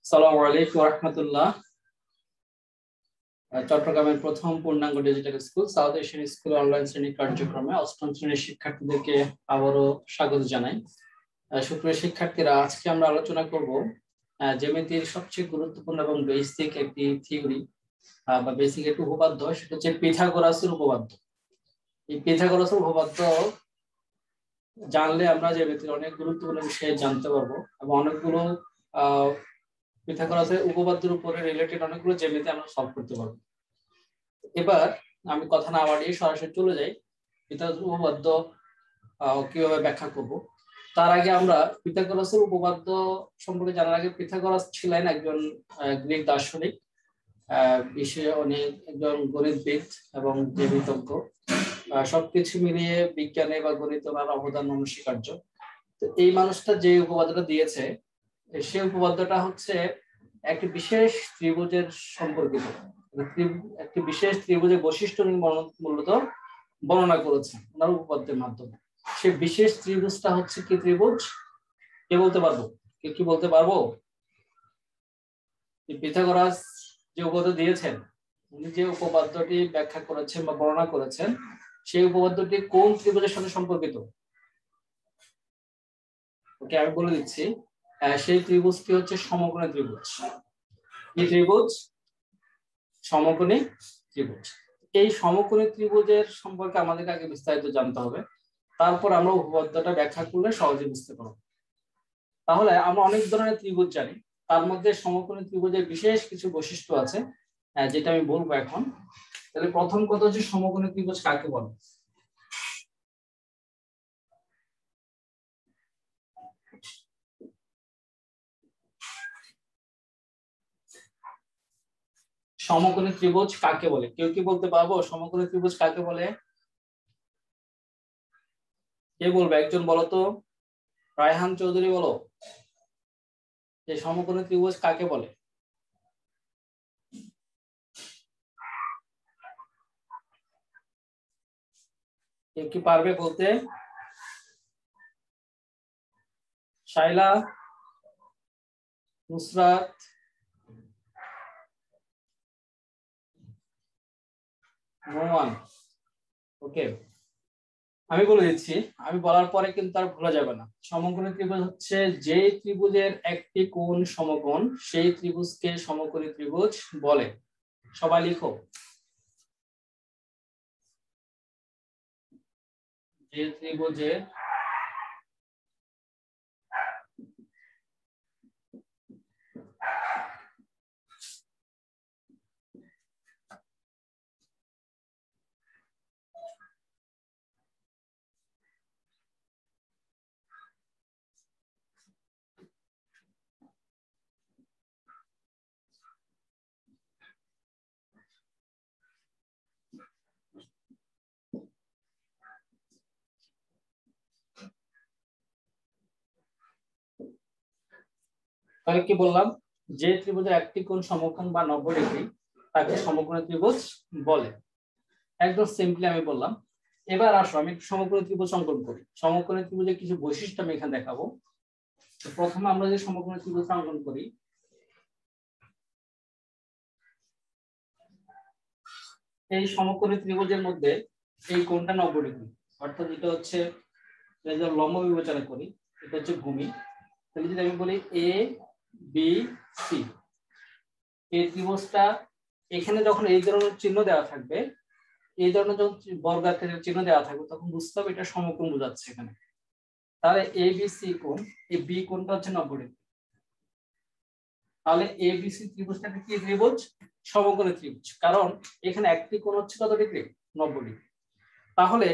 আসসালামু আলাইকুম ওয়া রাহমাতুল্লাহ। চট্টগ্রামের প্রথম পূর্ণাঙ্গ digital school south Asian school online শ্রেণী কার্যক্রমে অষ্টম শ্রেণীর শিক্ষার্থীদেরকে আবারও স্বাগত জানাই। সুপ্রিয় শিক্ষার্থীরা, আজকে আমরা আলোচনা করব জ্যামিতির সবচেয়ে গুরুত্বপূর্ণ এবং বেসিক একটি থিওরি বা বেসিক একটি উপপাদ্য, সেটা হচ্ছে পিথাগোরাসের উপপাদ্য। এই পিথাগোরাসের উপপাদ্য জানলে আমরা জ্যামিতির অনেক গুরুত্বপূর্ণ বিষয় জানতে পারবো এবং অনেকগুলো পিথাগোরাসের উপপাদ্যের উপরে রিলেটেড অনেকগুলো জ্যামিতি আমরা সলভ করতে পারবো। এবার আমি কথা না বাড়িয়ে সরাসরি চলে যাই পিথাগোরাসের উপপাদ্য কিভাবে ব্যাখ্যা করব। তার আগে আমরা পিথাগোরাসের উপপাদ্য সম্পর্কে জানার আগে, পিথাগোরাস ছিলেন একজন গ্রিক দার্শনিক, বিষয়ে অনেক একজন গণিতবিদ এবং জ্যামিতজ্ঞ। সবকিছু মিলিয়ে বিজ্ঞানে বা গণিতে ওনার অবদান অনস্বীকার্য। তো এই মানুষটা যে উপপাদ্যটা দিয়েছে, সেই উপপাদ্যটা হচ্ছে একটি বিশেষ ত্রিভুজের সম্পর্কিত, একটি বিশেষ ত্রিভুজের বৈশিষ্ট্য মূলত বর্ণনা করেছেন ওনার উপপাদ্যের মাধ্যমে। সেই বিশেষ ত্রিভুজটা হচ্ছে কি ত্রিভুজ? কে বলতে পারবো? কি বলতে পারবো? পিথাগোরাস যে উপপাদ্য দিয়েছেন, উনি যে উপপাদ্যটি ব্যাখ্যা করেছেন বা বর্ণনা করেছেন, সেই উপপাদ্যটি কোন ত্রিভুজের সাথে সম্পর্কিত? ওকে, আমি বলে দিচ্ছি। সেই ত্রিভুজটি হচ্ছে সমকোণী ত্রিভুজ। এই ত্রিভুজ সমকোণী ত্রিভুজ। এই সমকোণী ত্রিভুজের সম্পর্কে আমাদেরকে আগে বিস্তারিত জানতে হবে, তারপর আমরা উপপাদ্যটা ব্যাখ্যা করলে সহজে বুঝতে পারবো। তাহলে আমরা অনেক ধরনের ত্রিভুজ জানি, তার মধ্যে সমকোণী ত্রিভুজের বিশেষ কিছু বৈশিষ্ট্য আছে, যেটা আমি বলবো এখন। তাহলে প্রথম কথা হচ্ছে সমকোণী ত্রিভুজ কাকে বলে? সমকোণী ত্রিভুজ কাকে বলে? কেউ কি বলতে পারবো সমকোণী ত্রিভুজ কাকে বলে? কে বলবে? একজন বলো তো। রায়হান চৌধুরী বলো, যে সমকোণী ত্রিভুজ কাকে বলে? কেউ কি পারবে বলতে? শাইলা, নুসরাত, নোমান। ওকে, আমি বলে দিচ্ছি। আমি বলার পরে কিন্তু আর ভুলা যাবে না। সমকোণী ত্রিভুজ হচ্ছে যে ত্রিভুজের একটি কোণ সমকোণ, সেই ত্রিভুজকে সমকোণী ত্রিভুজ বলে। সবাই লিখো, যে ত্রিভুজের তাহলে কি বললাম? যে ত্রিভুজের একটি কোণ সমকোণ বা 90 ডিগ্রি, তাকে সমকোণী ত্রিভুজ বলে। একদম সিম্পলি আমি বললাম। এবার আসো আমি সমকোণী ত্রিভুজ অঙ্কন করি। সমকোণী ত্রিভুজের কিছু বৈশিষ্ট্য আমি এখানে দেখাবো। প্রথমে আমরা যে সমকোণী ত্রিভুজ অঙ্কন করি, এই সমকোণী ত্রিভুজের মধ্যে এই কোণটা 90 ডিগ্রি, অর্থাৎ এটা হচ্ছে লম্ব বিবেচনা করি, এটা হচ্ছে ভূমি। তাহলে যদি আমি বলি এ বি সি, এই ত্রিভুজটা এখানে যখন এই ধরনের চিহ্ন দেওয়া থাকবে, এই ধরনের যখন বর্গাকারের চিহ্ন দেওয়া থাকবে, তখন বুঝতে হবে এটা সমকোণ বোঝাচ্ছে এখানে। তাহলে এ বি সি কোণ, এই বি কোণটা হচ্ছে 90 ডিগ্রি। তাহলে এ বি সি ত্রিভুজটাকে কি ত্রিভুজ? সমকোণী ত্রিভুজ। কারণ এখানে একটি কোণ হচ্ছে কত ডিগ্রি? 90 ডিগ্রি। তাহলে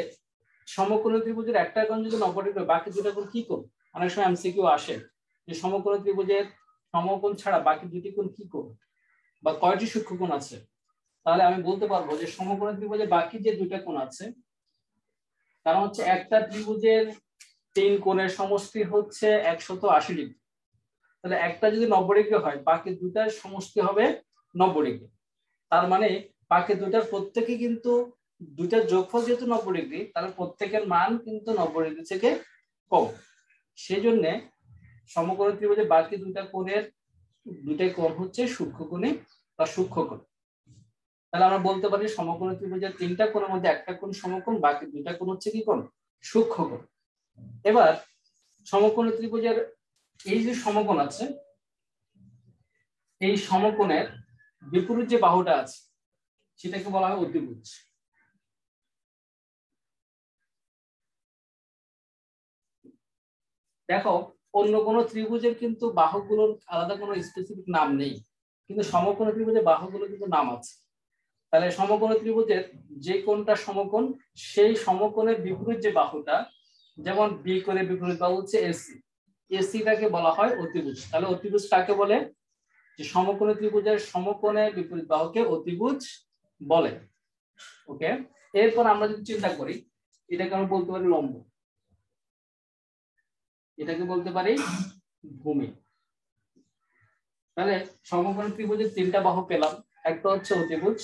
সমকোণী ত্রিভুজের একটা কোণ যদি 90 ডিগ্রি, বাকি দুটো কোণ কি কোণ? অনেক সময় এমসিকিউ আসে যে সমকোণী ত্রিভুজের সমকোণ ছাড়া বাকি দুটি কোণ কি কোণ বা কয়টি সূক্ষ্মকোণ আছে। তাহলে আমি বলতে পারবো যে সমকোণী ত্রিভুজের বাকি যে দুইটা কোণ আছে, কারণ হচ্ছে একটা ত্রিভুজের 3 কোণের সমষ্টি হচ্ছে 180 ডিগ্রি। তাহলে একটা যদি 90 ডিগ্রি হয়, বাকি দুটার সমষ্টি হবে 90 ডিগ্রি। তার মানে বাকি দুটার প্রত্যেকে কিন্তু, দুটার যোগফল যেহেতু 90 ডিগ্রি, তাহলে প্রত্যেকের মান কিন্তু 90 ডিগ্রি থেকে কম। সেই জন্য সমকোণী ত্রিভুজের বাকি দুইটাই কোণ হচ্ছে সূক্ষ্মকোণী বা সূক্ষ্মকোণ। তাহলে আমরা বলতে পারি সমকোণী ত্রিভুজের তিনটা কোণের মধ্যে একটা কোণ সমকোণ, বাকি দুইটা কোণ হচ্ছে কি কোণ? সূক্ষ্মকোণ। এবার সমকোণী ত্রিভুজের এই যে সমকোণ আছে, এই সমকোণের বিপরীত যে বাহুটা আছে সেটাকে বলা হয় অতিভুজ। দেখো অন্য কোন ত্রিভুজের কিন্তু বাহুগুলোর আলাদা কোনো স্পেসিফিক নাম নেই, কিন্তু সমকোণী ত্রিভুজের বাহুগুলো কিন্তু নাম আছে। তাহলে সমকোণী ত্রিভুজের যে কোণটা সমকোণ, সেই সমকোণের বিপরীত যে বাহুটা, যেমন বি কোণের বিপরীত বাহু হচ্ছে এসি, এসিটাকে বলা হয় অতিভুজ। তাহলে অতিভুজ কাকে বলে? যে সমকোণী ত্রিভুজের সমকোণের বিপরীত বাহুকে অতিভুজ বলে। ওকে, এরপর আমরা যদি চিন্তা করি, এটাকে আমরা বলতে পারি লম্ব, এটাকে বলতে পারি ভূমি। তাহলে সমকোণী ত্রিভুজের তিনটা বাহু পেলাম, একটা হচ্ছে অতিভুজ,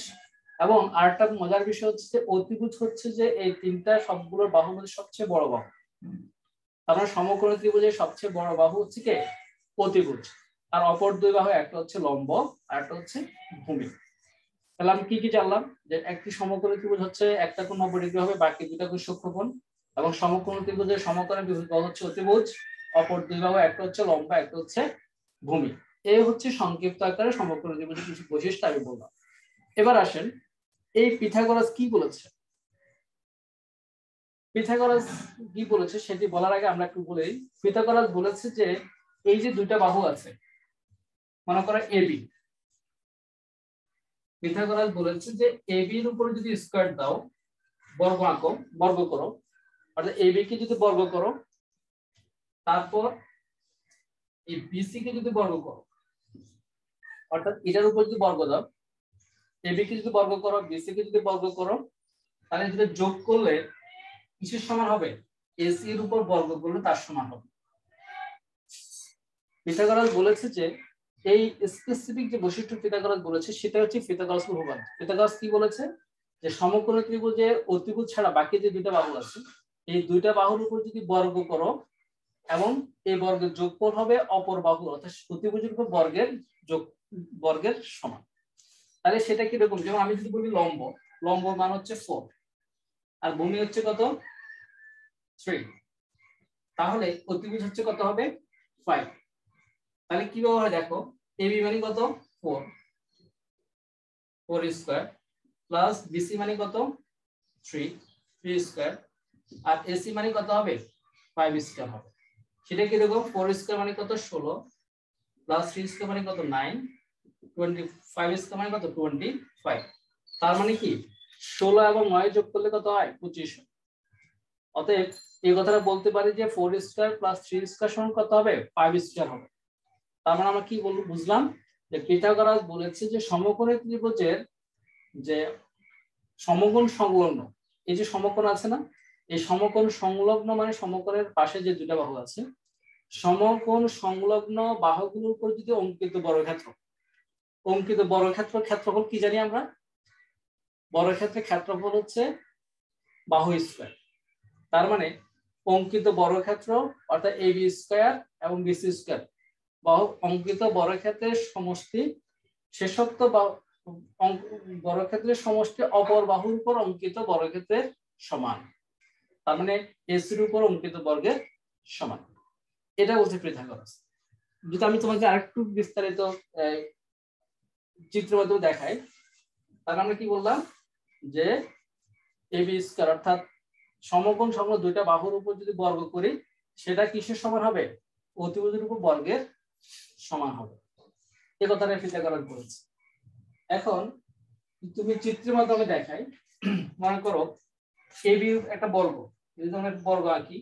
এবং আরেকটা মজার বিষয় হচ্ছে যে অতিভুজ হচ্ছে যে এই তিনটা সবগুলোর বাহুর মধ্যে সবচেয়ে বড় বাহু। আমরা সমকোণী ত্রিভুজের সবচেয়ে বড় বাহু হচ্ছে কি? অতিভুজ। আর অপর দুই বাহু, একটা হচ্ছে লম্ব আর একটা হচ্ছে ভূমি। তাহলে আমি কি জানলাম? যে একটি সমকোণী ত্রিভুজ হচ্ছে একটা কোণ 90 ডিগ্রি হবে, বাকি দুইটা কোণ সূক্ষ্মকোণ, এবং সমকোণী ত্রিভুজের সমকোণের বিপরীত বাহু হচ্ছে অতিভুজ, অপর দুই বাহু একটা হচ্ছে লম্ব একটা হচ্ছে ভূমি। এই হচ্ছে সংক্ষিপ্ত আকারে সমকোণী ত্রিভুজের কিছু বৈশিষ্ট্য আমি বললাম। এবার আসেন, এই পিথাগোরাস কি বলেছে? পিথাগোরাস কি বলেছে সেটি বলার আগে আমরা একটু বলি। পিথাগোরাস বলেছে যে এই যে দুইটা বাহু আছে, মনে করো এবি, পিথাগোরাস বলেছে যে এবি এর উপরে যদি স্কয়ার দাও, বর্গ আঁকো, বর্গ করো, অর্থাৎ এবি কে যদি বর্গ করো, তারপর এই বিসি কে যদি বর্গ করো, অর্থাৎ এটার উপর যদি বর্গ দাও, এবি কে যদি বর্গ করো, বিসি কে যদি বর্গ করো, তাহলে যেটা যোগ করলে কিসের সমান হবে? এসি এর উপর বর্গ করলে তার সমান হবে। পিথাগোরাস বলেছে যে এই স্পেসিফিক যে বৈশিষ্ট্য পিথাগোরাস বলেছে সেটা হচ্ছে পিথাগোরাসের উপপাদ্য। পিথাগোরাস কি বলেছে? যে সমকোণী ত্রিভুজের অতিভুজ ছাড়া বাকি যে দুইটা বাহু আছে, এই দুইটা বাহুর উপর যদি বর্গ করো এবং এই বর্গের যোগফল হবে অপর বাহু, অর্থাৎ অতিভুজের উপর বর্গের সমান। তাহলে সেটা কি রকম? যেমন আমি যদি বলি লম্ব, লম্ব মান হচ্ছে 4 আর ভূমি হচ্ছে কত? 3, তাহলে অতিভুজ হচ্ছে কত হবে? 5। তাহলে কিভাবে হয় দেখো, এবি মানে কত? 4 স্কয়ার প্লাস বিসি মানে কত? 3 স্কয়ার, আর এসি মানে কত হবে? 5 স্কয়ার হবে। সেটা কি দেখো, 4 স্কয়ার মানে কত? 16 প্লাস 3 স্কয়ার মানে কত? 9, 25 স্কয়ার মানে কত? 25। তার মানে কি 16 এবং 9 যোগ করলে কত হয়? 25। অতএব এই কথাটা বলতে পারি যে 4 স্কয়ার প্লাস 3 স্কয়ার সমান কত হবে? 5 স্কয়ার হবে। তার মানে আমরা কি বুঝলাম? যে পিথাগোরাস বলেছে যে সমকোণী ত্রিভুজের যে সমকোণ সংলগ্ন, এই যে সমকোণ আছে না, এই সমকোণ সংলগ্ন মানে সমকোণের পাশে যে দুটো বাহু আছে, সমকোণ সংলগ্ন বাহুগুলোর উপর যদি অঙ্কিত বর্গক্ষেত্র, ক্ষেত্রফল কি জানি আমরা? বর্গক্ষেত্রের ক্ষেত্রফল হচ্ছে বাহু স্কয়ার। তার মানে অঙ্কিত বর্গক্ষেত্র অর্থাৎ এবি স্কয়ার এবং বিসি স্কয়ার, বাহু অঙ্কিত বর্গক্ষেত্রের সমষ্টি শেষোক্ত বর্গক্ষেত্রের সমষ্টি অপর বাহুর উপর অঙ্কিত বর্গক্ষেত্রের সমান। তার মানে এসির উপর অঙ্কিত বর্গের সমান। এটা বলছে পিথাগোরাস। যদি আমি তোমাকে আরেকটু বিস্তারিত চিত্রের মাধ্যমে দেখাই, তাহলে আমরা কি বললাম? যে এবি স্কয়ার অর্থাৎ সমকোণ সংলগ্ন দুইটা বাহুর উপর যদি বর্গ করি, সেটা কিসের সমান হবে? অতিভুজের উপর বর্গের সমান হবে। এই কথাটা পিথাগোরাস বলেছে। এখন তুমি চিত্রের মাধ্যমে দেখাই, মনে করো এবি একটা বর্গ, যদি আমরা একটা বর্গ আঁকি,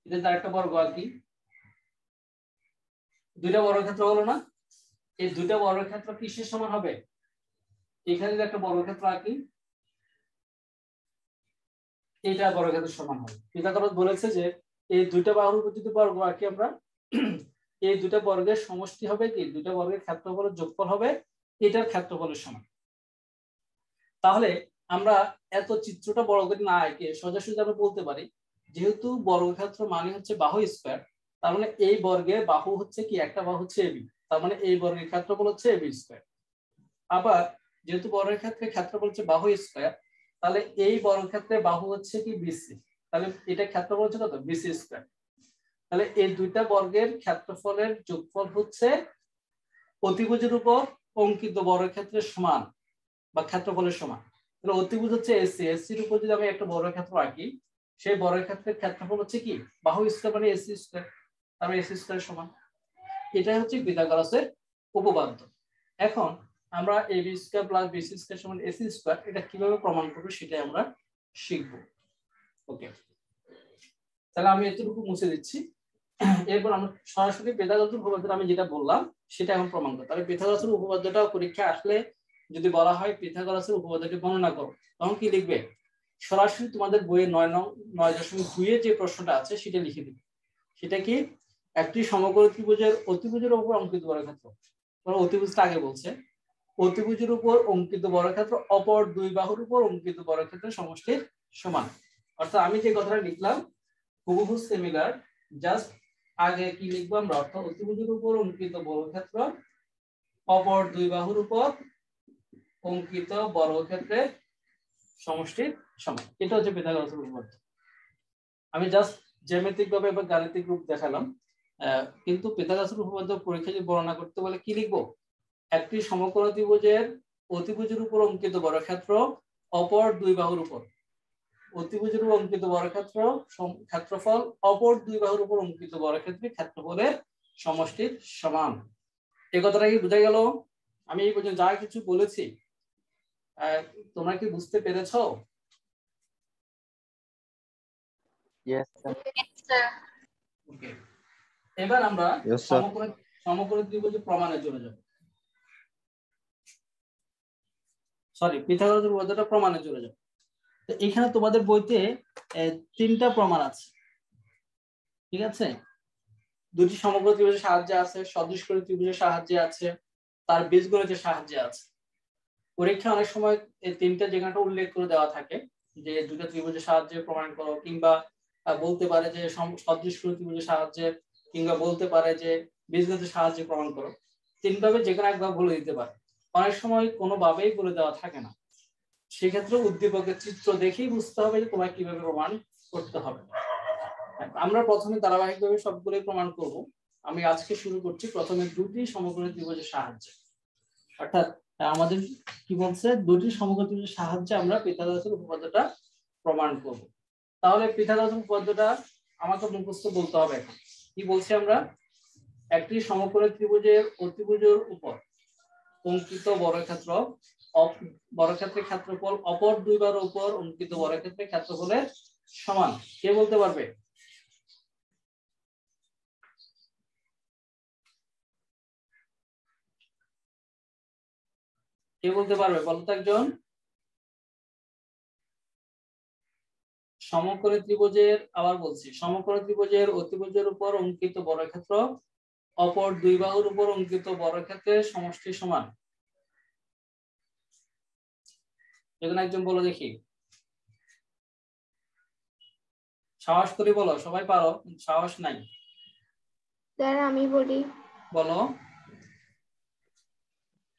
এটা তার একটা বর্গ আঁকি, দুইটা বর্গক্ষেত্র হলো না? এই দুইটা বর্গক্ষেত্র কিসের সমান হবে? এখানে যদি একটা বর্গক্ষেত্র আঁকি, এইটা বর্গক্ষেত্রের সমান হবে। পিথাগোরাস বলেছে যে এই দুইটা বাহুর উপর যদি বর্গ আঁকি আমরা, এই দুইটা বর্গের সমষ্টি হবে কি? দুইটা বর্গের ক্ষেত্রফলের যোগফল হবে এটার ক্ষেত্রফলের সমান। তাহলে আমরা এত চিত্রটা বড় করে না এঁকে সোজাসুজি আমরা বলতে পারি, যেহেতু বর্গক্ষেত্র মানে হচ্ছে বাহু স্কয়ার, তার মানে এই বর্গের বাহু হচ্ছে কি, একটা বাহু হচ্ছে এবি, তার মানে এই বর্গের ক্ষেত্রফল হচ্ছে এবি স্কয়ার। আবার যেহেতু বর্গের ক্ষেত্রে ক্ষেত্রফল হচ্ছে বাহু স্কয়ার, তাহলে এই বর্গক্ষেত্রে বাহু হচ্ছে কি বিসি, তাহলে এটা ক্ষেত্রফল হচ্ছে কত, বিসি স্কয়ার। তাহলে এই দুইটা বর্গের ক্ষেত্রফলের যোগফল হচ্ছে অতিভুজের উপর অঙ্কিত বর্গক্ষেত্রের সমান বা ক্ষেত্রফলের সমান। তাহলে অতিভুজ হচ্ছে এসি, এসির উপর যদি আমি একটা বর্গক্ষেত্র আঁকি, সেই বর্গক্ষেত্রের ক্ষেত্রফল হচ্ছে কি বাহু স্কয়ার মানে এসি স্কয়ার, তাহলে এসি স্কয়ার সমান। এটাই হচ্ছে পিথাগোরাসের উপপাদ্য। এখন আমরা AB square plus BC square সমান এসি স্কয়ার এটা কিভাবে প্রমাণ করব সেটাই আমরা শিখব। ওকে, তাহলে আমি এতটুকু মুছে দিচ্ছি। এরপর আমরা সরাসরি পিথাগোরাসের উপপাদ্যটা আমি যেটা বললাম সেটা এখন প্রমাণ করব। তাহলে পিথাগোরাসের উপপাদ্যটা পরীক্ষা আসলে যদি বলা হয় পিথাগোরাসের উপপাদ্যটি বর্ণনা করো, তখন কি লিখবে? সরাসরি তোমাদের বইয়ে 9.2 এর যে প্রশ্নটা আছে সেটা লিখে দিবে। সেটা কি, একটি সমকোণ ত্রিভুজের অতিভুজের উপর অঙ্কিত বর্গক্ষেত্র, অতিভুজটা আগে বলছে, অতিভুজের উপর অঙ্কিত বর্গক্ষেত্র অপর দুই বাহুর উপর অঙ্কিত বর্গক্ষেত্রের সমষ্টির সমান। অর্থাৎ আমি যে কথাটা লিখলাম হুবহু সিমিলার, জাস্ট আগে কি লিখবো আমরা, অর্থাৎ অতিভুজের উপর অঙ্কিত বর্গক্ষেত্র অপর দুই বাহুর উপর অঙ্কিত বর্গক্ষেত্রের সমষ্টির সমান। এটা হচ্ছে পিথাগোরাসের উপপাদ্য। আমি জাস্ট জ্যামিতিক ভাবে বা গাণিতিক রূপ দেখালাম, কিন্তু পিথাগোরাসের উপপাদ্য পরীক্ষায় যদি বর্ণনা করতে বলে কি লিখবো, একটি সমকোণ ত্রিভুজের অতিভুজের উপর অঙ্কিত বর্গক্ষেত্র অপর দুই বাহুর উপর, অতিভুজের উপর অঙ্কিত বর্গক্ষেত্র ক্ষেত্রফল অপর দুই বাহুর উপর অঙ্কিত বর্গক্ষেত্রের ক্ষেত্রফলের সমষ্টির সমান। এই কথাটা কি বোঝা গেল? আমি এই পর্যন্ত যা কিছু বলেছি তোমরা কি বুঝতে পেরেছো? Yes, sir. ওকে, এবার আমরা সমকোণ ত্রিভুজের প্রমাণের জন্য যাব। সরি, পিথাগোরাসের উপপাদ্যটা প্রমাণের জন্য যাব। তো এখানে তোমাদের বইতে তিনটা প্রমাণ আছে, ঠিক আছে? দুটি সমকোণ ত্রিভুজের সাহায্যে আছে, সদৃশকোণী ত্রিভুজের সাহায্যে আছে, তার বীজগণিতের সাহায্যে আছে। পরীক্ষা অনেক সময় এই তিনটা জায়গাটা উল্লেখ করে দেওয়া থাকে যে দুটো ত্রিভুজের সাহায্যে প্রমাণ করো, কিংবা বলতে পারে যে সদৃশকোণী ত্রিভুজের সাহায্যে, কিংবা বলতে পারে যে বীজগণিতের সাহায্যে প্রমাণ করো। তিনভাবে যে কোনো একবার বলে দিতে পারে, অনেক সময় কোনোভাবেই বলে দেওয়া থাকে না। সেক্ষেত্রে উদ্দীপকের চিত্র দেখেই বুঝতে হবে যে তোমায় কিভাবে প্রমাণ করতে হবে। আমরা প্রথমে ধারাবাহিকভাবে সবগুলোই প্রমাণ করব। আমি আজকে শুরু করছি প্রথমে দুটি সমকোণী ত্রিভুজের সাহায্যে। অর্থাৎ আমাদের কি বলছে, দুটি সমকোণী ত্রিভুজের সাহায্যে আমরা পিথাগোরাসের উপপাদ্যটা প্রমাণ করব। তাহলে পিথাগোরাসের উপপাদ্যটা আমাকে মুখস্থ বলতে হবে। এখন কি বলছি আমরা, একটি সমকোণী ত্রিভুজের অতিভুজের উপর অঙ্কিত বর্গক্ষেত্রের ক্ষেত্রফল অপর দুই বাহুর উপর অঙ্কিত বর্গক্ষেত্রের ক্ষেত্রফলের সমান। কে বলতে পারবে? কে বলতে পারবে বলো তো একজন? সমকোণী ত্রিভুজের, আবার বলছি, সমকোণী ত্রিভুজের অতিভুজের উপর অঙ্কিত বর্গক্ষেত্র অপর দুই বাহুর উপর অঙ্কিত বর্গক্ষেত্রের সমষ্টি সমান। এখানে একজন বলো দেখি, সাহস করে বলো, সবাই পারো, সাহস নাই। স্যার আমি বলি, বলো।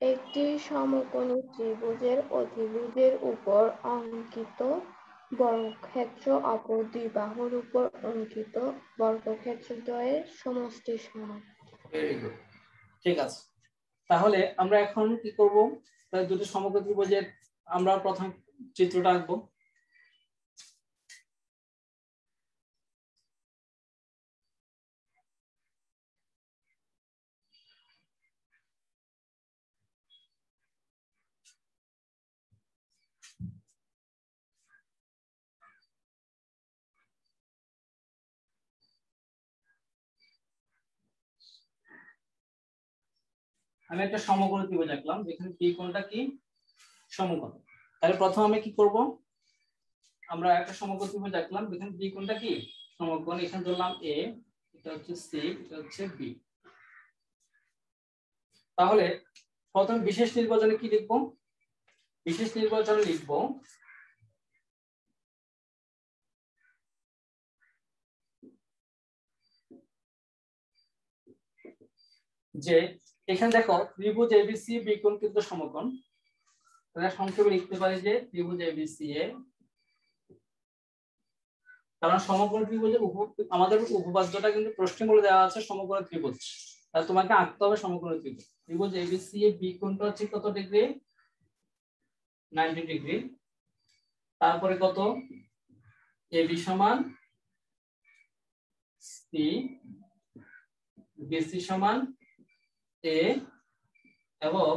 একটি সমকোণী ত্রিভুজের অতিভুজের উপর অঙ্কিত বর্গক্ষেত্র অপর দুই বাহুর উপর অঙ্কিত বর্গক্ষেত্রদ্বয়ের সমষ্টি সমান। ভেরি গুড, ঠিক আছে। তাহলে আমরা এখন কি করব, তাহলে দুটো সমকোণী ত্রিভুজের আমরা প্রথম চিত্রটা আঁকবো। আমি একটা সমকোণী ত্রিভুজ আঁকলাম, যেখানে বি কোণটা কি সমকোণ। তাহলে প্রথম আমি কি করব, আমরা একটা সমকোণ ত্রিভুজ আঁকলাম, যেখানে বি কোণটা কি সমকোণ। এখানে ধরলাম এ, এটা হচ্ছে সি, এটা হচ্ছে বি। তাহলে প্রথম বিশেষ নির্বাচনে কি লিখবো, বিশেষ নির্বাচনে লিখবো যে এখানে দেখো ত্রিভুজ এবিসি বিকোণ কিন্তু সমকোণ, তাহলে সংক্ষেপে লিখতে পারি যে ত্রিভুজ এবিসি এ, কারণ সমকোণ ত্রিভুজের আমাদের উপপাদ্যটা কিন্তু প্রশ্নে বলে দেওয়া আছে সমকোণ ত্রিভুজ, তাহলে তোমাকে আঁকতে হবে সমকোণ ত্রিভুজ। ত্রিভুজ এবিসি এ বিকোণটা হচ্ছে কত ডিগ্রি? 90 ডিগ্রি। তারপরে কত? এবি সমান সি, বিসি সমান এ, এবং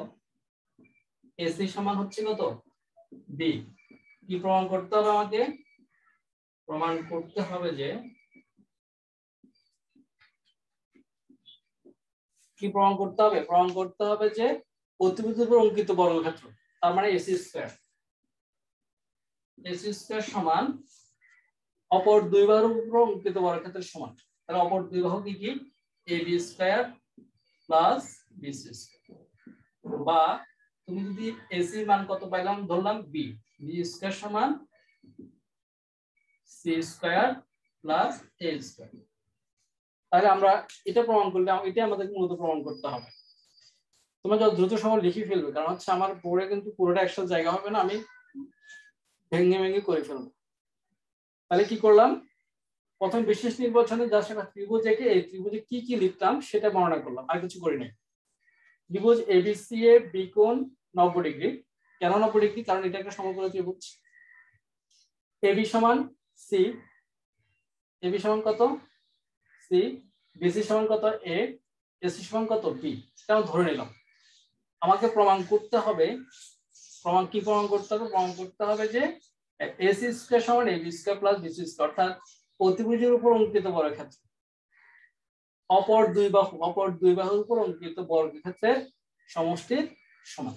এসি সমান হচ্ছে কত? বি। কি প্রমাণ করতে হবে আমাকে? প্রমাণ করতে হবে যে, কি প্রমাণ করতে হবে? প্রমাণ করতে হবে যে অতিভুজের উপর অঙ্কিত বর্গক্ষেত্র, তার মানে এসি স্কয়ার, এসি স্কয়ার সমান অপর দুই বাহুর উপর অঙ্কিত বর্গক্ষেত্রের সমান। তাহলে অপর দুই বাহু কি কি? AB square plus BC square, বা তুমি যদি এসি মান কত পাইলাম ধরলাম বি, বি স্কয়ার সমান C square plus A square. তাহলে আমরা এটা প্রমাণ করলে, এটা আমাদের মূলত প্রমাণ করতে হবে। তোমরা যত দ্রুত সময় লিখে ফেলবে, কারণ হচ্ছে আমার বোর্ডে কিন্তু পুরোটা একসাথে জায়গা হবে না, আমি ভেঙে ভেঙে করে ফেলবো। তাহলে কি করলাম? প্রথম বিশেষ নির্বাচনে যার সাথে ত্রিভুজ এঁকে এই ত্রিভুজে কি কি লিখতাম সেটা বর্ণনা করলাম, আর কিছু করি নাই। ত্রিভুজ এবিসি এ বিকোণ 90 ডিগ্রি। কেন 90 ডিগ্রি? কারণ এটা একটা সমকোণ ত্রিভুজ। এবি সমান সি, এবি সমান কত? সি। বিসি সমান কত? এ। এসি সমান কত? বি। সেটা আমি ধরে নিলাম। আমাকে প্রমাণ করতে হবে, কি প্রমাণ করতে হবে? প্রমাণ করতে হবে যে এসি স্কয়ার সমান AB square plus BC square, অর্থাৎ অতিভুজের উপর অঙ্কিত বর্গক্ষেত্র অপর দুই বাহুর উপর অঙ্কিত বর্গক্ষেত্রের সমষ্টির সমান।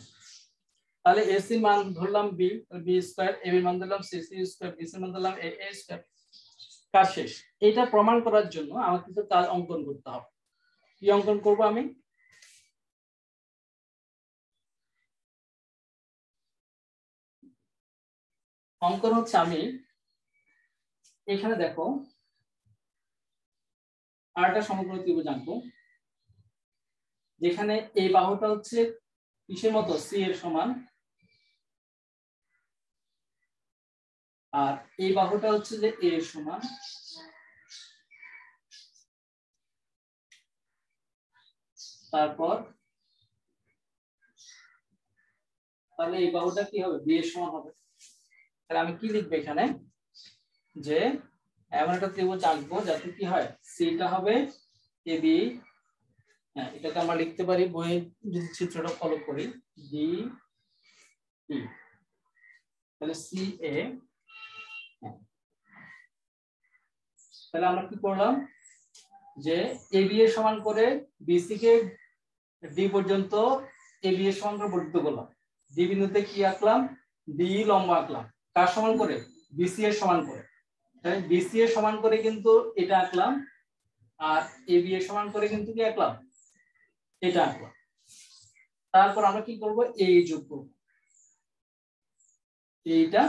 তাহলে এসি মান ধরলাম বি, বি স্কয়ার, এবি মান ধরলাম সি, সি স্কয়ার, বিসি মান ধরলাম এ, এ স্কয়ার। কাজ শেষ। এটা প্রমাণ করার জন্য আমাকে কিছু কাজ অঙ্কন করতে হবে। কি অঙ্কন করব আমি? অঙ্কন হচ্ছে, আমি এখানে দেখো আরেকটা সমকোণ ত্রিভুজ আঁকবো, যেখানে এই বাহুটা হচ্ছে কিসের মতো? সি এর সমান, আর এই বাহুটা হচ্ছে যে এ এর সমান। তারপর তাহলে এই বাহুটা কি হবে? বি এর সমান হবে। তাহলে আমি কি লিখবো এখানে? যে এমন একটা ত্রিভুজ আঁকবো যাতে কি হয়? সিটা হবে এবি, হ্যাঁ এটাকে আমরা লিখতে পারি বইয়ের যদি চিত্রটা ফলো করি, ডি ই, তাহলে সি এ। তাহলে আমরা কি করলাম? যে এবি এর সমান করে বিসি কে ডি পর্যন্ত এবি এর সমান করে বর্ধিত করলাম। ডি বিন্দুতে কি আঁকলাম? ডি লম্ব আঁকলাম। কার সমান করে? বিসি এর সমান করে। তাহলে বিসি এর সমান করে কিন্তু এটা আঁকলাম, আর এবি এর সমান করে কিন্তু কি আঁকলাম? এটা আঁকলাম। তারপর আমরা কি করব? এই যোগ করব, এইটা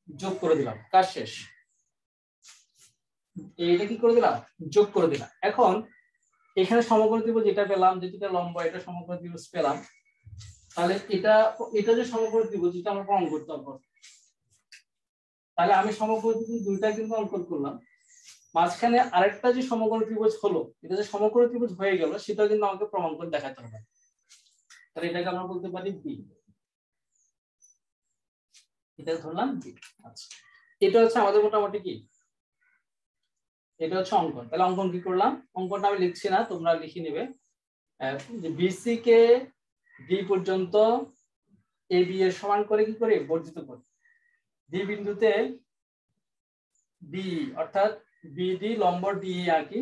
যোগ করে দিলাম। কাজ শেষ। এইটা কি করে দিলাম? যোগ করে দিলাম। এখন এখানে সমকোণ ত্রিভুজ যেটা পেলাম, যেটা লম্ব, এটা সমকোণ ত্রিভুজ পেলাম। তাহলে এটা যে সমকোণ ত্রিভুজ, এটা আমরা প্রমাণ করতে হবে। তাহলে আমি সমকোণ ত্রিভুজ দুইটা কিন্তু অঙ্কন করলাম, মাঝখানে আরেকটা যে সমকোণ ত্রিভুজ হলো, এটা যে সমকোণ ত্রিভুজ হয়ে গেল, সেটা কিন্তু আমাকে প্রমাণ করে দেখাতে হবে। তাহলে এটাকে আমরা বলতে পারি বি, এটা ধরলাম বি। আচ্ছা, এটা হচ্ছে আমাদের মোটামুটি কি, এটা হচ্ছে অঙ্কন। তাহলে অঙ্কন কি করলাম? অঙ্কনটা আমি লিখছি না, তোমরা লিখে নেবে। যে বিসি কে ডি পর্যন্ত এ বি এর সমান করে কি করে বর্ধিত করি। ডি বিন্দুতে ডি, অর্থাৎ বিডি লম্ব ডি আঁকি।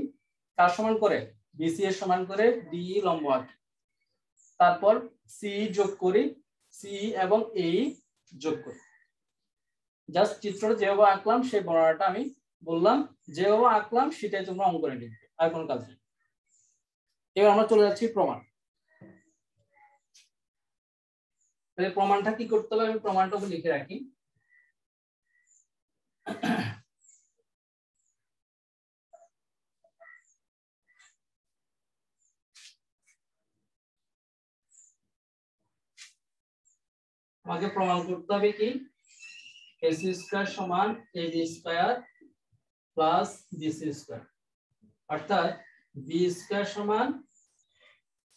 কার সমান করে? বিসি এর সমান করে ডি লম্ব আঁকি। তারপর সি যোগ করি, সি এবং এই যোগ করি। জাস্ট চিত্রটা যেভাবে আঁকলাম সেই বর্ণনাটা আমি বললাম, যেভাবে আঁকলাম সেটাই তোমরা অঙ্কনে লিখবে, আর কোনো কাজ নেই। এবার আমরা চলে যাচ্ছি প্রমাণ। তাহলে প্রমাণটা কি করতে হবে? আমি প্রমাণটা লিখে রাখি। আমাকে প্রমাণ করতে হবে কি AC স্কয়ার সমান AB square plus BC square, অর্থাৎ B স্কয়ার সমান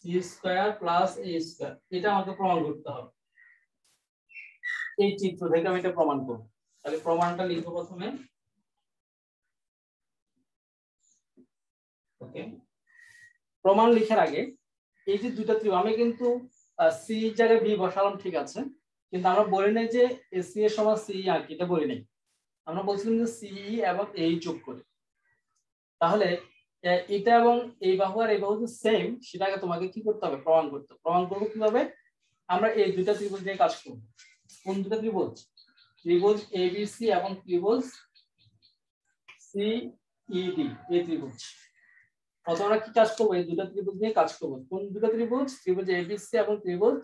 C square plus A square. এটা আমাকে প্রমাণ করতে হবে। এই চিত্র থেকে আমি এটা প্রমাণ করব। তাহলে প্রমাণটা লিখব প্রথমে। ওকে, প্রমাণ লেখার আগে এই যে দুটো ত্রিভুজ, আমি কিন্তু সি জায়গায় বি বসালাম, ঠিক আছে, কিন্তু আমরা বলি নাই যে এসি এর সমান সি আর কি, এটা বলি নাই। আমরা বলছিলাম যে সি এবং এই যোগ করে। তাহলে এটা এবং এই বাহু আর এই বাহু যে সেম, সেটাকে তোমাকে কি করতে হবে? প্রমাণ করতে হবে। প্রমাণ করব কিভাবে? আমরা এই দুটো ত্রিভুজ নিয়ে কাজ করব। কোন দুটো ত্রিভুজ? ত্রিভুজ এবিসি এবং ত্রিভুজ সিইডি, এই ত্রিভুজ। প্রথমে আমরা কি কাজ করব? এই দুটো ত্রিভুজ নিয়ে কাজ করব। কোন দুটো ত্রিভুজ? ত্রিভুজ এবিসি এবং ত্রিভুজ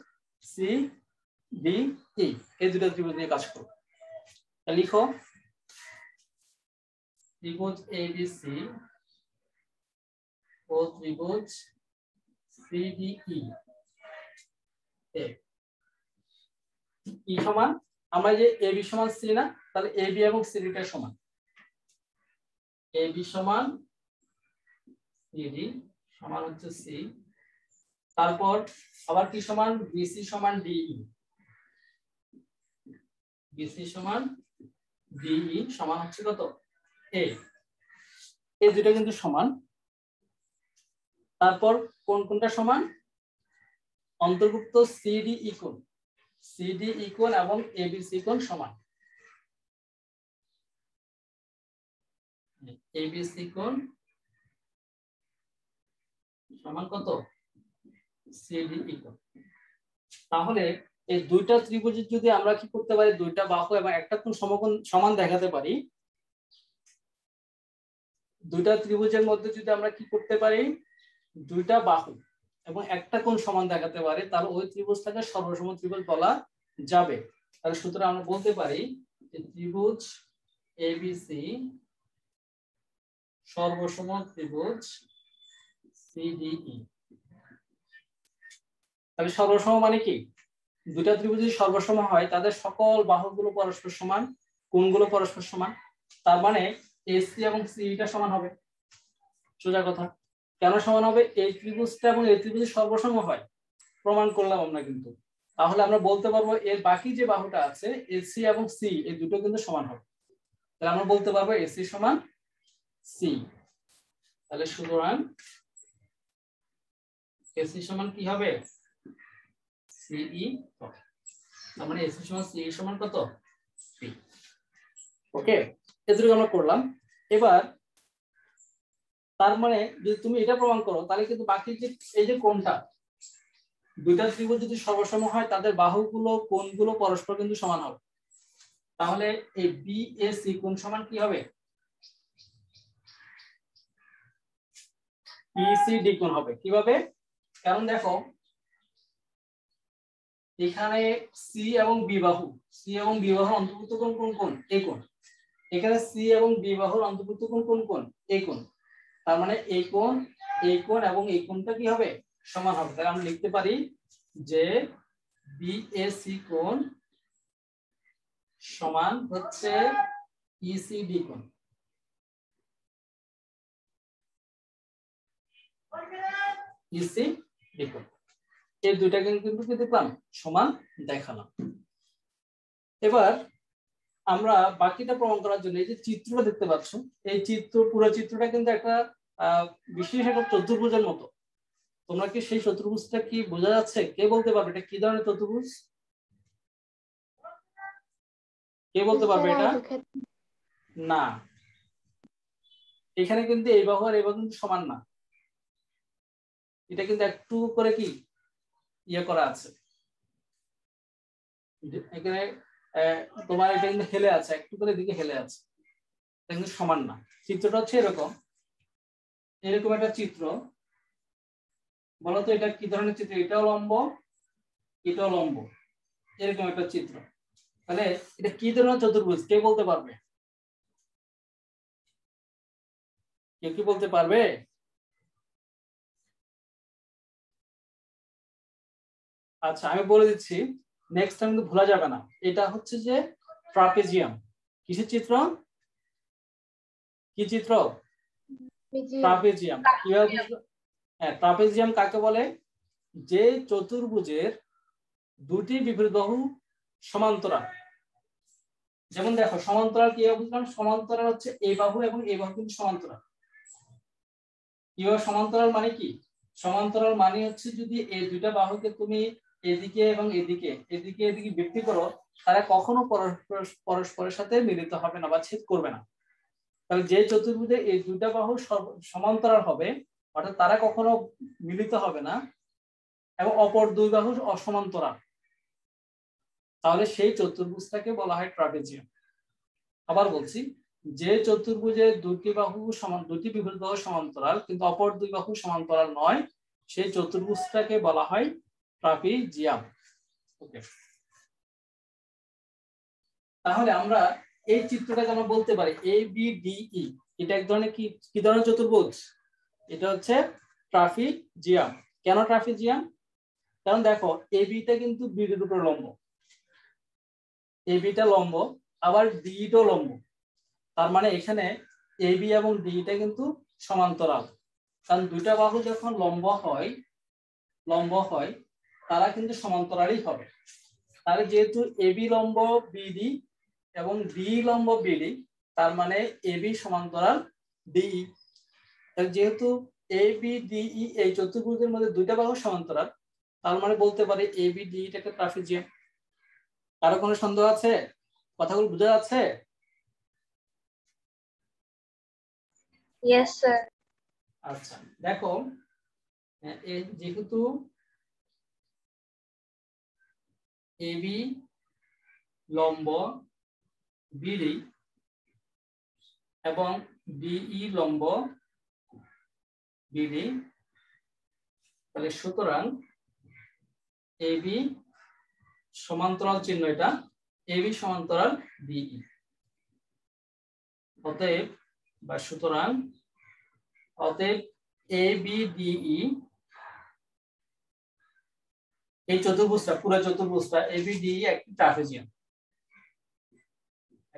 সিডিই, এই দুটো ত্রিভুজ নিয়ে কাজ করব। লিখো ত্রিভুজ এবিসি ও ত্রিভুজ সিডিই ই সমান, আমরা যে এবি সমান সি না, তাহলে এবি এবং সিডিটা সমান। এবি সমান সিডি সমান হচ্ছে সি। তারপর আবার কি সমান? বিসি সমান ডিই। বিসি সমান ডিই সমান হচ্ছে কত? এ। এই দুটো কিন্তু সমান। তারপর কোনটা সমান? অন্তর্ভুক্ত সিডিই কোণ, সিডিই কোণ এবং এবিসি কোণ সমান। এবিসি কোণ সমান কত? সিডিই কোণ। তাহলে এই দুইটা ত্রিভুজের যদি আমরা কি করতে পারি, দুইটা বাহু এবং একটা কোণ সমকোণ সমান দেখাতে পারি, দুইটা ত্রিভুজের মধ্যে যদি আমরা কি করতে পারি, দুইটা বাহু এবং একটা কোণ সমান দেখাতে পারি, তাহলে ওই ত্রিভুজটাকে সর্বসম ত্রিভুজ বলা যাবে। তাহলে সুতরাং আমরা বলতে পারি যে ত্রিভুজ এবিসি সর্বসম ত্রিভুজ সিডিই। তাহলে সর্বসম মানে কি? দুইটা ত্রিভুজ যদি সর্বসম হয়, তাদের সকল বাহুগুলো পরস্পর সমান, কোণগুলো পরস্পর সমান। তার মানে এসি এবং সিইটা সমান হবে। সোজা কথা। কেন সমান হবে? এই ত্রিভুজটা এবং এই ত্রিভুজ সর্বসম হয়, প্রমাণ করলাম আমরা কিন্তু। তাহলে আমরা বলতে পারবো এর বাকি যে বাহুটা আছে এসি এবং সি, এই দুটো কিন্তু সমান হবে। তাহলে আমরা বলতে পারবো এসি সমান সি। তাহলে সুতরাং এসি সমান কি হবে? সিই হবে। তার মানে এসি সমান সিই সমান কত? সি। ওকে, এটুকু আমরা করলাম। এবার তার মানে যদি তুমি এটা প্রমাণ করো, তাহলে কিন্তু বাকি যে এই যে কোণটা, দুইটা ত্রিভুজ যদি সর্বসম হয়, তাদের বাহুগুলো কোণগুলো পরস্পর কিন্তু সমান হবে। তাহলে এই বিএসি কোণ সমান কি হবে? বিসিডি কোণ হবে। কিভাবে? কারণ দেখো এখানে সি এবং বি বাহু, সি এবং বি বাহুর অন্তর্ভুক্ত কোণ কোন কোণ? এই কোণ। এখানে সি এবং বি বাহুর অন্তর্ভুক্ত কোণ কোন কোণ? এই কোণ। তার মানে এই কোণ এবং এই কোণটা কি হবে? সমান হবে। তাহলে আমরা লিখতে পারি যে বিএসি কোণ সমান হচ্ছে ইসিডি কোণ। ইসিডি কোণ, এই দুইটাকে কিন্তু কি দেখলাম? সমান দেখালাম। এবার আমরা বাকিটা প্রমাণ করার জন্য এই যে চিত্রটা দেখতে পাচ্ছ, এই পুরো চিত্রটা কিন্তু একটা বিশেষ একটা চতুর্ভুজের মতো। তোমরা কি সেই চতুর্ভুজটা কি বোঝা যাচ্ছে? কে বলতে পারবে এটা কি ধরনের চতুর্ভুজ? কে বলতে পারবে এটা? না, এখানে কিন্তু এই বাহু আর এই বাহু কিন্তু সমান না। এটা কিন্তু একটু করে কি ইয়ে করা আছে, এখানে তোমার এটা কিন্তু হেলে আছে, একটু করে দিকে হেলে আছে, এটা কিন্তু সমান না। চিত্রটা হচ্ছে এরকম একটা চিত্র। বলতো এটা কি ধরনের চিত্র? এটাও লম্ব, এটাও লম্ব, এরকম একটা চিত্র। তাহলে এটা কি ধরনের চতুর্ভুজ? কে বলতে পারবে? কে কি বলতে পারবে? আচ্ছা, আমি বলে দিচ্ছি। নেক্সট টাইম কিন্তু ভোলা যাবে না, এটা হচ্ছে যে ট্রাপিজিয়াম। কিসের চিত্র? কি চিত্র? ট্রাপিজিয়াম। কিভাবে বুঝবো? হ্যাঁ, ট্রাপিজিয়াম কাকে বলে? যে চতুর্ভুজের দুটি বিপরীত বাহু সমান্তরাল। যেমন দেখো সমান্তরাল কিভাবে বুঝলাম? সমান্তরাল হচ্ছে এই বাহু এবং এই বাহু কিন্তু সমান্তরাল। কিভাবে সমান্তরাল মানে কি? সমান্তরাল মানে হচ্ছে যদি এই দুইটা বাহুকে তুমি এদিকে এবং এদিকে এদিকে এদিকে বৃদ্ধি করো, তারা কখনো পরস্পরের সাথে মিলিত হবে না বা ছেদ করবে না। তাহলে যে চতুর্ভুজে এই দুইটা বাহু সমান্তরাল হবে, অর্থাৎ তারা কখনো মিলিত হবে না এবং অপর দুই বাহু অসমান্তরাল, তাহলে সেই চতুর্ভুজটাকে বলা হয় ট্রাপিজিয়াম। আবার বলছি, যে চতুর্ভুজের দুটি বাহু সমান, দুটি বিপরীত বাহু সমান্তরাল কিন্তু অপর দুই বাহু সমান্তরাল নয়, সেই চতুর্ভুজটাকে বলা হয় ট্রাপিজিয়াম। ওকে, তাহলে আমরা এই চিত্রটাকে আমরা বলতে পারি এ বি ডি ই, এটা এক ধরনের কি ধরনের চতুর্ভুজ? এটা হচ্ছে ট্রাপিজিয়াম। কেন ট্রাপিজিয়াম? কারণ দেখো এ বিটা কিন্তু বির উপর লম্ব, এ বিটা লম্ব, আবার ডিটাও লম্ব। তার মানে এখানে এ বি এবং ডিটা কিন্তু সমান্তরাল। কারণ দুইটা বাহু যখন লম্ব হয় তারা কিন্তু সমান্তরালই হবে। তাহলে যেহেতু এ বি লম্ব বিডি এবং ডি লম্ব বিডি, তার মানে এ বি সমান্তরাল ডিই। যেহেতু এ বি ডিই এই চতুর্ভুজের মধ্যে দুইটা বাহু সমান্তরাল, তার মানে বলতে পারি এ বি ডি একটা ট্রাপিজিয়াম। কারো কোনো সন্দেহ আছে? কথাগুলো বোঝা যাচ্ছে? Yes, sir. আচ্ছা, দেখো যেহেতু এবি লম্ব বিডি এবং ডিই লম্ব বিডি, তাহলে সুতরাং এবি সমান্তরাল চিহ্ন, এটা এবি সমান্তরাল ডিই। অতএব বা সুতরাং অতএব এবি ডিই এই চতুর্ভুজটা, পুরো চতুর্ভুজটা এবি ডিই একটি ট্রাপিজিয়াম।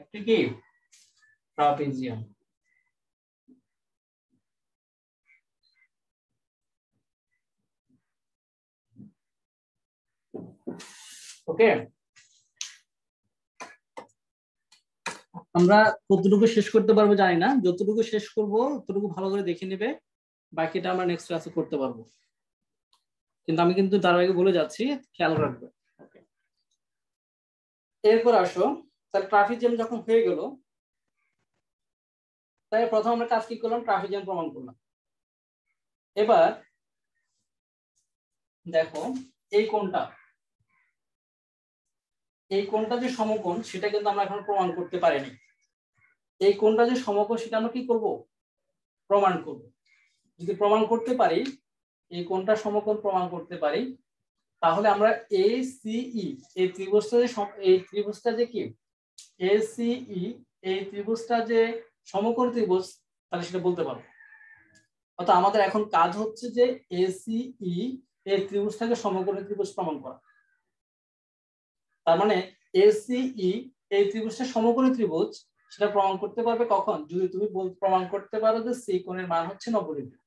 একটি কি? ট্রাপিজিয়াম। ওকে, আমরা কতটুকু শেষ করতে পারবো জানি না, যতটুকু শেষ করব ততটুকু ভালো করে দেখে নেবে, বাকিটা আমরা নেক্সট ক্লাসে করতে পারবো। কিন্তু আমি কিন্তু তার আগে বলে যাচ্ছি, খেয়াল রাখবে। এরপর আসো, তাহলে ট্রাপিজিয়াম যখন হয়ে গেল, তাই প্রথম আমরা কাজ কি করলাম? ট্রাপিজিয়াম প্রমাণ করলাম। এবার দেখো এই কোণটা যে সমকোণ, সেটা কিন্তু আমরা এখন প্রমাণ করতে পারিনি। এই কোণটা যে সমকোণ সেটা আমরা কি করব? প্রমাণ করব। যদি প্রমাণ করতে পারি, এই কোণটা সমকোণ প্রমাণ করতে পারি, তাহলে আমরা ACE এই ত্রিভুজটা যে কি ACE এই ত্রিভুজটা যে সমকোণ ত্রিভুজ, তাহলে সেটা বলতে পারবো। অর্থাৎ আমাদের এখন কাজ হচ্ছে যে ACE এই ত্রিভুজটাকে সমকোণী ত্রিভুজ প্রমাণ করা। তার মানে ACE এই ত্রিভুজটা সমকোণী ত্রিভুজ, সেটা প্রমাণ করতে পারবে কখন? যদি তুমি প্রমাণ করতে পারো যে সি কোণের মান হচ্ছে 90 ডিগ্রি।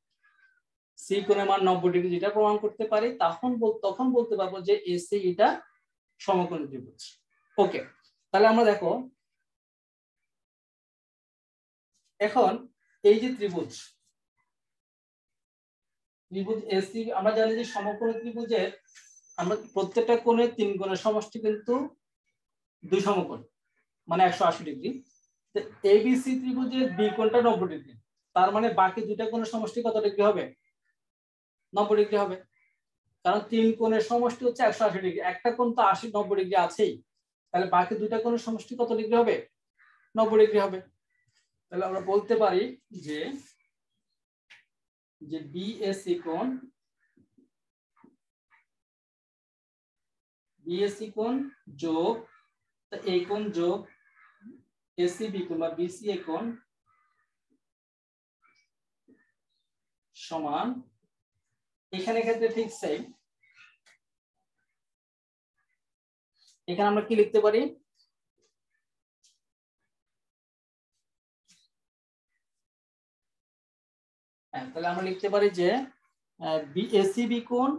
সি কোণের মান 90 ডিগ্রি যেটা প্রমাণ করতে পারি, তখন বলতে পারবো যে এসি এটা সমকোণী ত্রিভুজ। ওকে, তাহলে আমরা দেখো এখন এই যে ত্রিভুজ এসি, আমরা জানি যে সমকোণী ত্রিভুজের আমরা প্রত্যেকটা কোণের 3 কোণের সমষ্টি কিন্তু 2 সমকোণ, মানে 180 ডিগ্রি। তো এবিসি ত্রিভুজের বি কোণটা 90 ডিগ্রি, তার মানে বাকি দুইটা কোণের সমষ্টি কত ডিগ্রি হবে? 90 ডিগ্রি হবে। কারণ 3 কোণের সমষ্টি হচ্ছে 180 ডিগ্রি, একটা কোণ তো 90 ডিগ্রি আছেই, তাহলে বাকি দুইটা কোণের সমষ্টি কত ডিগ্রি হবে? 90 ডিগ্রি হবে। তাহলে আমরা বলতে পারি যে বিএসি কোণ যোগ এই কোণ যোগ এসিবি কোণ বা বিসিএ কোণ সমান, এখানে ক্ষেত্রে ঠিক সেম, এখানে আমরা কি লিখতে পারি, তাহলে আমরা লিখতে পারি যে এসিবি কোণ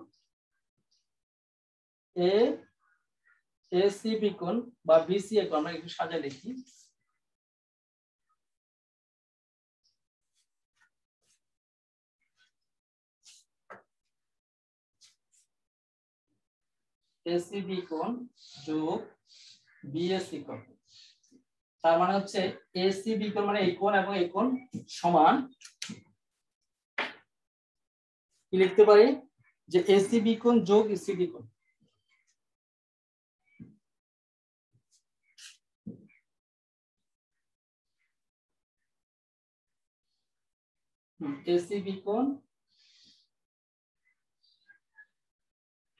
এসিবি কোণ বা বিসিএ কোণ, আমরা একটু সাজায় লিখি। এসিবি কোণ যোগ বিএসি কোণ, তার মানে হচ্ছে এসিবি কোণ মানে এই কোণ এবং এই কোণ সমান, কি লিখতে পারি যে এসিবি কোণ যোগ ইসিডি কোণ। এসিবি কোণ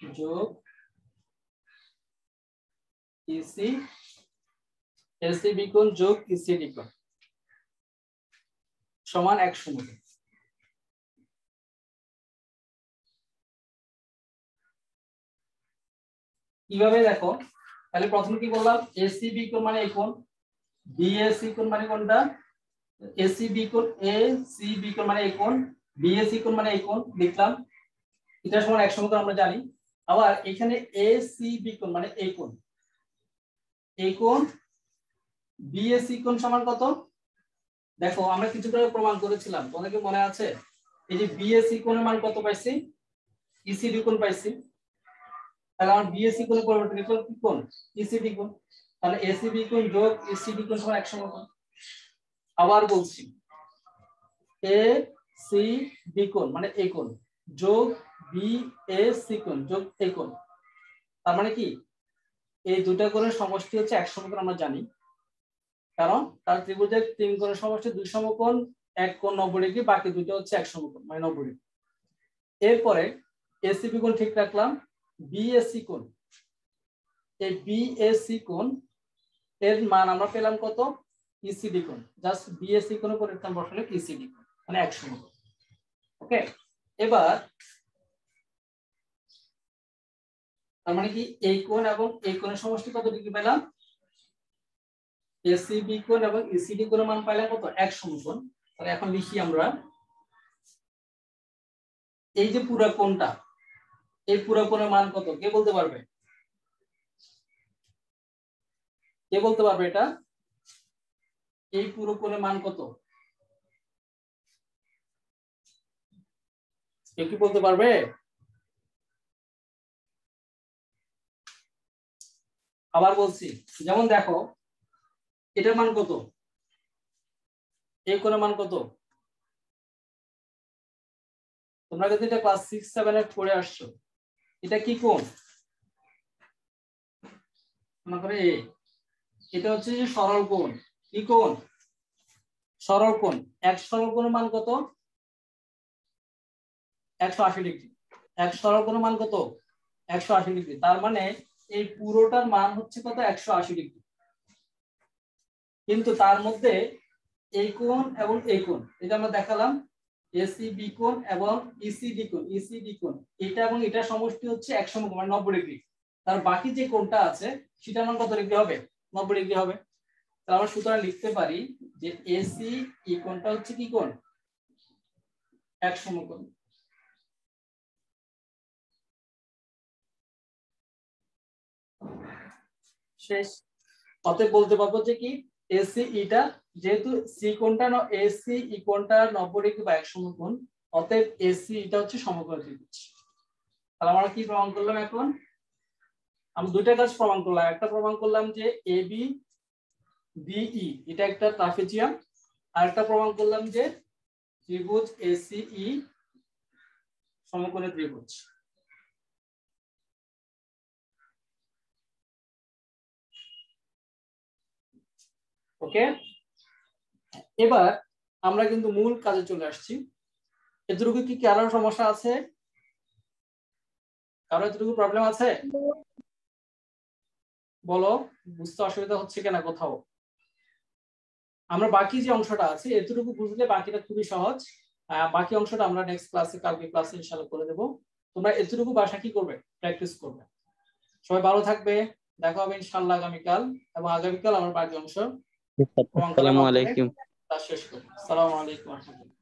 যোগ ইসি, এসিবি কোণ যোগ ইসিডি কোণ সমান 100। কিভাবে দেখো, তাহলে প্রথমে কি বললাম, এসিবি কোণ মানে এই কোণ, বিএসি কোণ মানে কোনটা, এসিবি কোণ এসিবি কোণ মানে এই কোণ, বিএসি কোণ মানে এই কোণ লিখলাম, এটা সমান 100 কোণ আমরা জানি। আবার এখানে এসিবি কোণ মানে এই কোণ, এই কোণ বিএসি কোণ সমান কত, দেখো আমরা কিছু করে প্রমাণ করেছিলাম, তোমাদের মনে আছে, এই যে বিএসি কোণের মান কত পাইছি, ইসিডি কোণ পাইছি, তাহলে আমার বিএসি কোণের পরিবর্তে লিখলাম কি কোণ, ইসিডি কোণ, তাহলে এসিবি কোণ যোগ ইসিডি কোণ সমান 100 কোণ। আবার বলছি এসিবি কোণ মানে এই কোণ যোগ বিএসি কোণ যোগ এই কোণ, তার মানে কি এই দুটো কোণের সমষ্টি হচ্ছে 100 কোণ আমরা জানি, কারণ তার ত্রিভুজের 3 কোণের সমষ্টি 2 সমকোণ, এক কোণ 90 ডিগ্রি, বাকি দুটো হচ্ছে 1 সমকোণ মানে 90 ডিগ্রি। এরপরে এসিবি কোণ ঠিক রাখলাম, বিএসি কোণ, এই বিএসি কোণ এর মান আমরা পেলাম কত, ইসিডি কোণ, জাস্ট বিএসি কোণের পরিবর্তন বসালে ইসিডি কোণ মানে 1 সমকোণ। ওকে, এবার তার মানে কি এই কোণ এবং এই কোণের সমষ্টি কত ডিগ্রি পেলাম, এসিবি কোণ এবং ইসিডি কোণের মান পাইলাম কত, 1 সমকোণ। তাহলে এখন লিখি আমরা, এই যে পুরো কোণটা, এই পুরো কোণের মান কত, কে বলতে পারবে, কে বলতে পারবে এটা, এই পুরো কোণের মান কত, কে কি বলতে পারবে, আবার বলছি, যেমন দেখো এটার মান কত, এই কোণের মান কত, তোমরা কিন্তু এটা ক্লাস 6-7 এ পড়ে আসছো, এটা কি কোণ, মনে করে এটা হচ্ছে যে সরল কোণ, কি কোণ, সরল কোণ, এক সরল কোণের মান কত, 180 ডিগ্রি, এক সরল কোণের মান কত, 180 ডিগ্রি, তার মানে এই পুরোটার মান হচ্ছে কত, 180 ডিগ্রি। কিন্তু তার মধ্যে এই কোণ এবং এই কোণ, এটা আমরা দেখালাম, এসিবি কোণ এবং ইসিডি কোণ, ইসিডি কোণ এটা এবং এটা সমষ্টি হচ্ছে 1 সমকোণ মানে 90 ডিগ্রি, তার বাকি যে কোণটা আছে সেটার মান কত ডিগ্রি হবে, 90 ডিগ্রি হবে। তাহলে আমরা সুতরাং লিখতে পারি যে এসি ই কোণটা হচ্ছে কি কোণ, 1 সমকোণ। শেষ। অতএব বলতে পারবো যে কি এসি ইটা, যেহেতু সি কোণটা এসি ই কোণটা 90 ডিগ্রি বা 1 সমকোণ, অতএব এসি এটা হচ্ছে সমকোণ ত্রিভুজ। তাহলে আমরা কি প্রমাণ করলাম, এখন আমি দুইটা কাজ প্রমাণ করলাম, একটা প্রমাণ করলাম যে এবি বিই এটা একটা ট্রাপিজিয়াম, আর একটা প্রমাণ করলাম যে ত্রিভুজ এসিই সমকোণী ত্রিভুজ। ওকে, এবার আমরা কিন্তু মূল কাজে চলে আসছি। এতটুকু কি কারোর সমস্যা আছে, কারোর এতটুকু প্রবলেম আছে, বলো, বুঝতে অসুবিধা হচ্ছে কিনা কোথাও। আমরা বাকি যে অংশটা আছে এতটুকু বুঝলে বাকিটা খুবই সহজ, বাকি অংশটা আমরা নেক্সট ক্লাসে, কালকে ক্লাসে ইনশাআল্লাহ করে দেব। তোমরা এতটুকু বাসা কি করবে, প্র্যাকটিস করবে। সবাই ভালো থাকবে। দেখা হবে ইনশাআল্লাহ আগামীকাল, এবং আগামীকাল আমার বাকি অংশ আসসালামু আলাইকুম। শেষ করি। আসসালামু আলাইকুম ওয়া রাহমাতুল্লাহ।